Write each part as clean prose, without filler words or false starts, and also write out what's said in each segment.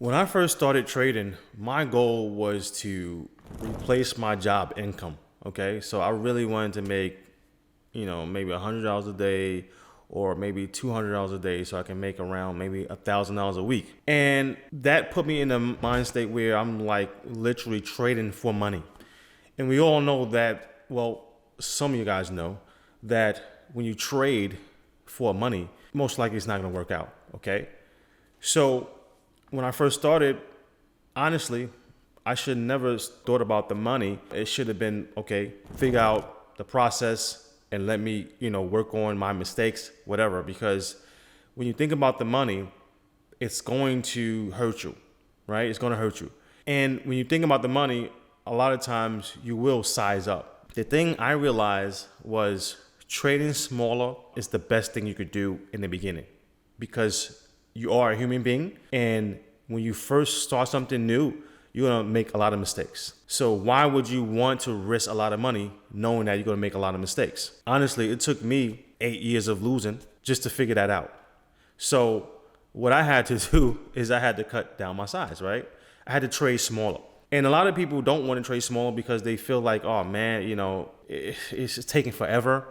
When I first started trading, my goal was to replace my job income. Okay, so I really wanted to make, maybe $100 a day or maybe $200 a day, so I can make around maybe $1,000 a week. And that put me in a mind state where I'm like literally trading for money. And we all know that, well, some of you guys know that when you trade for money, most likely it's not going to work out. Okay, so when I first started, honestly, I should never thought about the money. It should have been, okay, figure out the process and let me, work on my mistakes, whatever. Because when you think about the money, it's going to hurt you, right? It's going to hurt you. And when you think about the money, a lot of times you will size up. The thing I realized was trading smaller is the best thing you could do in the beginning, because you are a human being, and when you first start something new, you're gonna make a lot of mistakes. So why would you want to risk a lot of money knowing that you're gonna make a lot of mistakes? Honestly, it took me 8 years of losing just to figure that out. So what I had to do is I had to cut down my size, right? I had to trade smaller. And a lot of people don't want to trade smaller because they feel like, oh man, it's just taking forever.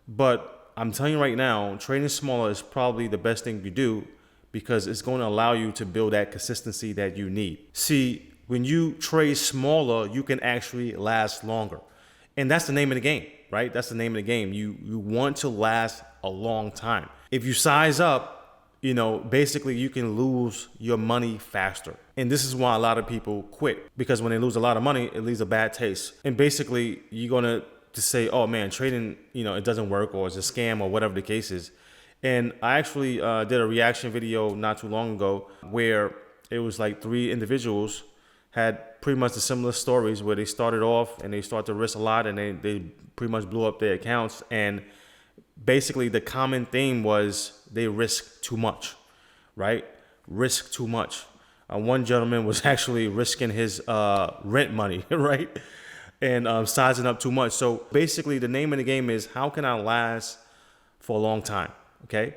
But I'm telling you right now, trading smaller is probably the best thing you do, because it's going to allow you to build that consistency that you need. See, when you trade smaller, you can actually last longer. And that's the name of the game, right? That's the name of the game. You want to last a long time. If you size up, basically you can lose your money faster. And this is why a lot of people quit, because when they lose a lot of money, it leaves a bad taste. And basically you're going to say, oh man, trading, it doesn't work, or it's a scam, or whatever the case is. And I actually did a reaction video not too long ago where it was like 3 individuals had pretty much the similar stories, where they started off and they started to risk a lot, and they pretty much blew up their accounts. And basically the common theme was they risk too much, right? Risk too much. One gentleman was actually risking his rent money, right? And sizing up too much. So basically the name of the game is, how can I last for a long time? Okay.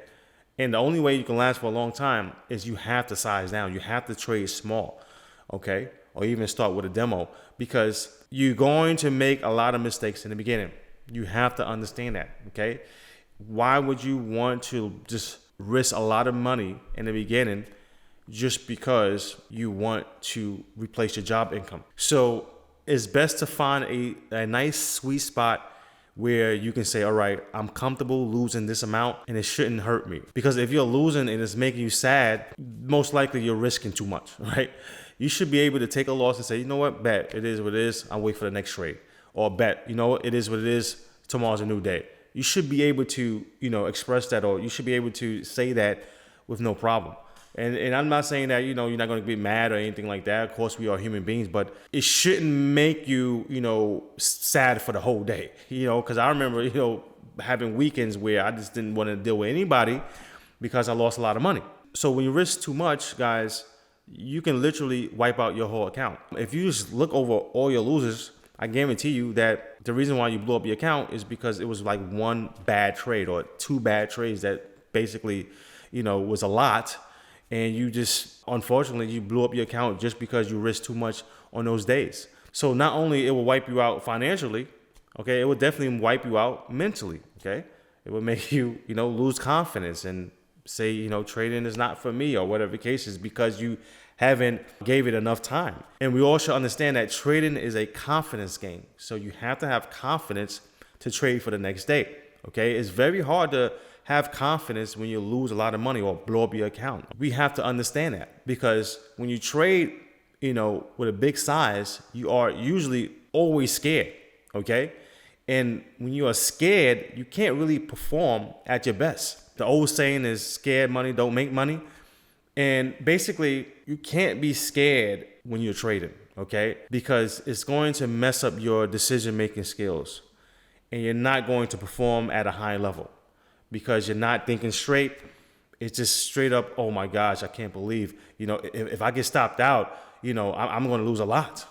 And the only way you can last for a long time is you have to size down. You have to trade small. Okay. Or even start with a demo, because you're going to make a lot of mistakes in the beginning. You have to understand that. Okay. Why would you want to just risk a lot of money in the beginning just because you want to replace your job income? So it's best to find a nice sweet spot where you can say, all right, I'm comfortable losing this amount and it shouldn't hurt me. Because if you're losing and it's making you sad, most likely you're risking too much, right? You should be able to take a loss and say, you know what, bet, it is what it is, I'll wait for the next trade. Or bet, it is what it is, tomorrow's a new day. You should be able to, express that, or you should be able to say that with no problem. And I'm not saying that, you're not going to be mad or anything like that. Of course, we are human beings, but it shouldn't make you, sad for the whole day, because I remember, having weekends where I just didn't want to deal with anybody because I lost a lot of money. So when you risk too much, guys, you can literally wipe out your whole account. If you just look over all your losers, I guarantee you that the reason why you blew up your account is because it was like one bad trade or 2 bad trades that basically, was a lot. And you just, unfortunately, you blew up your account just because you risked too much on those days. So not only it will wipe you out financially, okay, it will definitely wipe you out mentally, okay? It will make you, lose confidence and say, trading is not for me, or whatever the case is, because you haven't gave it enough time. And we all should understand that trading is a confidence game. So you have to have confidence to trade for the next day, okay? It's very hard to have confidence when you lose a lot of money or blow up your account. We have to understand that, because when you trade, with a big size, you are usually always scared, okay? And when you are scared, you can't really perform at your best. The old saying is, scared money don't make money. And basically, you can't be scared when you're trading, okay? Because it's going to mess up your decision-making skills, and you're not going to perform at a high level, because you're not thinking straight. It's just straight up, oh my gosh, I can't believe, if I get stopped out, I'm going to lose a lot.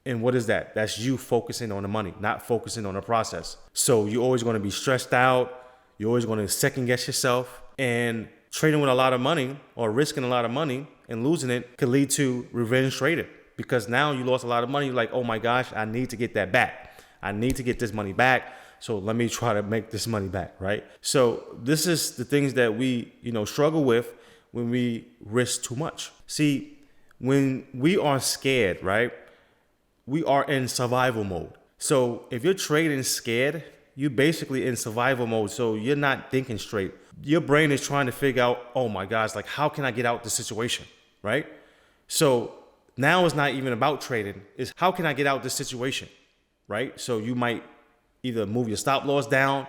And what is that? That's you focusing on the money, not focusing on the process. So you're always going to be stressed out. You're always going to second guess yourself. And trading with a lot of money or risking a lot of money and losing it could lead to revenge trading, because now you lost a lot of money. You're like, oh my gosh, I need to get that back. I need to get this money back. So let me try to make this money back, right? So this is the things that we, struggle with when we risk too much. See, when we are scared, right, we are in survival mode. So if you're trading scared, you're basically in survival mode. So you're not thinking straight. Your brain is trying to figure out, oh my gosh, like how can I get out of the situation, right? So now it's not even about trading. It's how can I get out of this situation, right? So you might either move your stop loss down,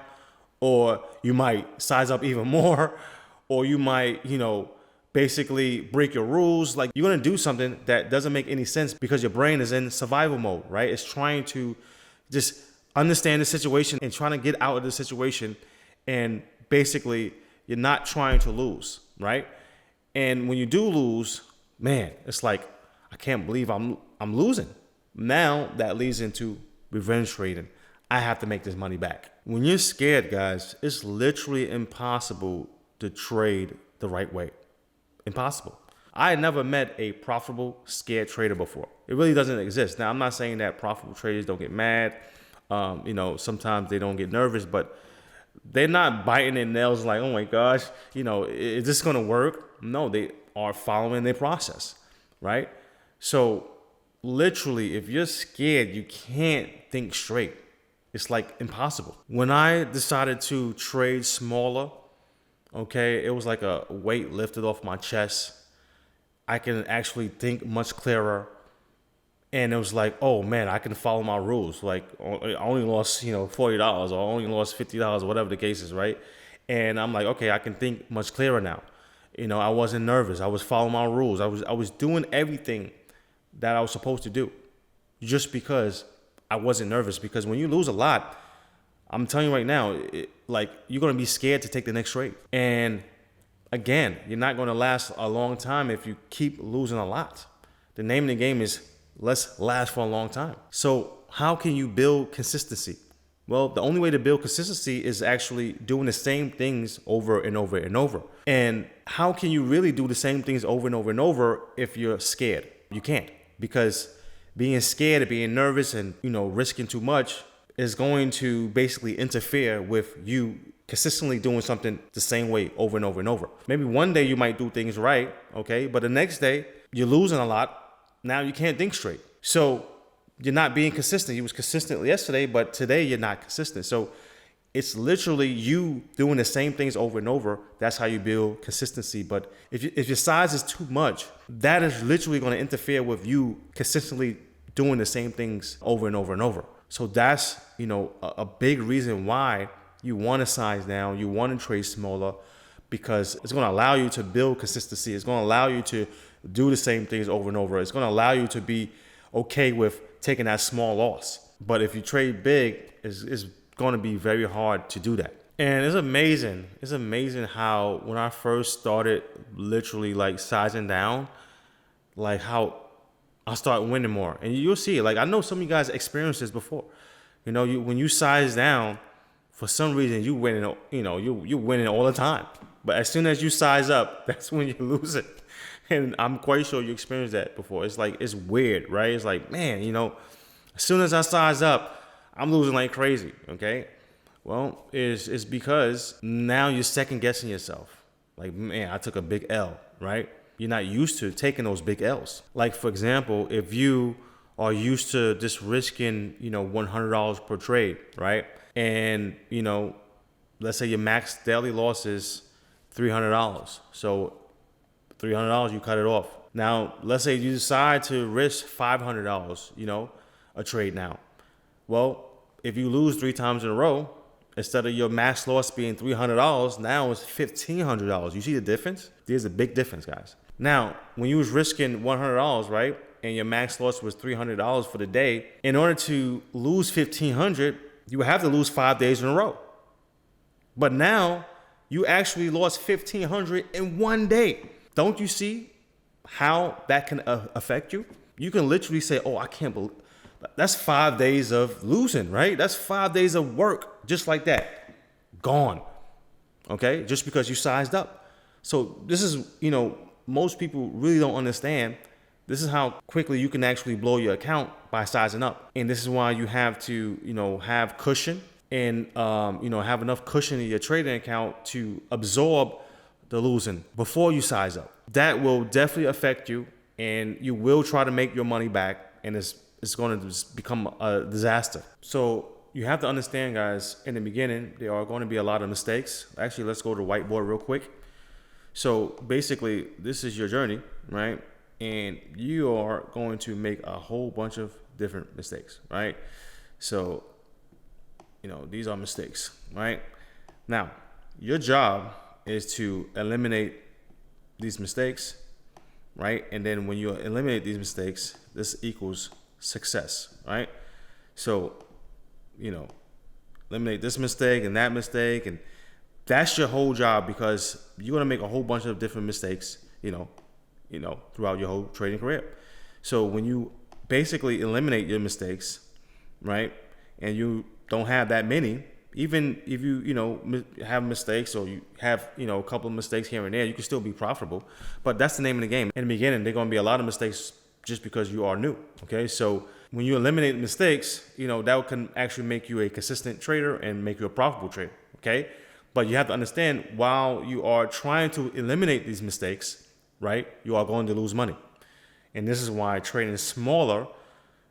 or you might size up even more, or you might, basically break your rules. Like you're going to do something that doesn't make any sense because your brain is in survival mode, right? It's trying to just understand the situation and trying to get out of the situation. And basically you're not trying to lose, right? And when you do lose, man, it's like, I can't believe I'm losing. Now that leads into revenge trading. I have to make this money back. When you're scared, guys, it's literally impossible to trade the right way. Impossible. I had never met a profitable scared trader before. It really doesn't exist. Now, I'm not saying that profitable traders don't get mad. Sometimes they don't get nervous, but they're not biting their nails like, oh my gosh, is this going to work? No, they are following their process, right? So literally, if you're scared, you can't think straight. It's like impossible. When I decided to trade smaller, okay, it was like a weight lifted off my chest. I can actually think much clearer. And it was like, oh man, I can follow my rules. Like I only lost, $40 or only lost $50, whatever the case is, right? And I'm like, okay, I can think much clearer now. I wasn't nervous. I was following my rules. I was doing everything that I was supposed to do just because I wasn't nervous. Because when you lose a lot, I'm telling you right now, you're going to be scared to take the next trade. And again, you're not going to last a long time if you keep losing a lot. The name of the game is let's last for a long time. So how can you build consistency? Well, the only way to build consistency is actually doing the same things over and over and over. And how can you really do the same things over and over and over if you're scared? You can't, because being scared and being nervous and, risking too much is going to basically interfere with you consistently doing something the same way over and over and over. Maybe one day you might do things right, okay? But the next day you're losing a lot. Now you can't think straight. So you're not being consistent. You was consistent yesterday, but today you're not consistent. So it's literally you doing the same things over and over. That's how you build consistency. But if your size is too much, that is literally going to interfere with you consistently doing the same things over and over and over. So that's, a big reason why you want to size down, you want to trade smaller, because it's going to allow you to build consistency. It's going to allow you to do the same things over and over. It's going to allow you to be okay with taking that small loss. But if you trade big, it's going to be very hard to do that. And it's amazing. It's amazing how when I first started literally sizing down, how I start winning more. And you'll see it. I know some of you guys experienced this before. When you size down, for some reason you winning, you're winning all the time. But as soon as you size up, that's when you lose it. And I'm quite sure you experienced that before. It's weird, right? It's like, man, as soon as I size up, I'm losing like crazy, okay? Well, it's because now you're second guessing yourself. Like, man, I took a big L, right? You're not used to taking those big L's. Like, for example, if you are used to just risking, $100 per trade, right? And, let's say your max daily loss is $300. So $300, you cut it off. Now, let's say you decide to risk $500, a trade now. Well, if you lose 3 times in a row, instead of your max loss being $300, now it's $1,500. You see the difference? There's a big difference, guys. Now, when you was risking $100, right, and your max loss was $300 for the day, in order to lose $1,500, you have to lose 5 days in a row. But now you actually lost $1,500 in one day. Don't you see how that can affect you? You can literally say, oh, I can't believe that's 5 days of losing, right? That's 5 days of work just like that. Gone. Okay? Just because you sized up. So this is, most people really don't understand. This is how quickly you can actually blow your account by sizing up. And this is why you have to, have cushion and, have enough cushion in your trading account to absorb the losing before you size up. That will definitely affect you, and you will try to make your money back, and it's going to just become a disaster. So you have to understand, guys, in the beginning, there are going to be a lot of mistakes. Actually, let's go to the whiteboard real quick. So basically, this is your journey, right? And you are going to make a whole bunch of different mistakes, right? So, these are mistakes, right? Now, your job is to eliminate these mistakes, right? And then when you eliminate these mistakes, this equals success, right? So, eliminate this mistake and that mistake, and that's your whole job, because you're gonna make a whole bunch of different mistakes, throughout your whole trading career. So when you basically eliminate your mistakes, right, and you don't have that many, even if you have mistakes, or you have a couple of mistakes here and there, you can still be profitable. But that's the name of the game. In the beginning, there are going to be a lot of mistakes just because you are new. Okay, so when you eliminate mistakes, that can actually make you a consistent trader and make you a profitable trader. Okay, but you have to understand, while you are trying to eliminate these mistakes, right, you are going to lose money. And this is why trading smaller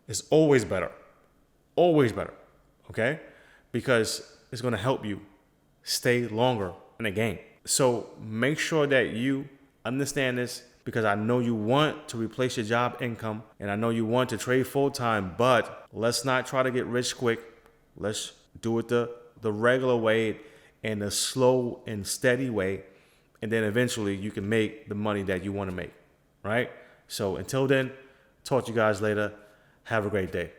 is always better. Always better. Okay? Because it's going to help you stay longer in the game. So make sure that you understand this, because I know you want to replace your job income, and I know you want to trade full time, but let's not try to get rich quick. Let's do it the regular way, and the slow and steady way. And then eventually you can make the money that you want to make, right? So until then, talk to you guys later. Have a great day.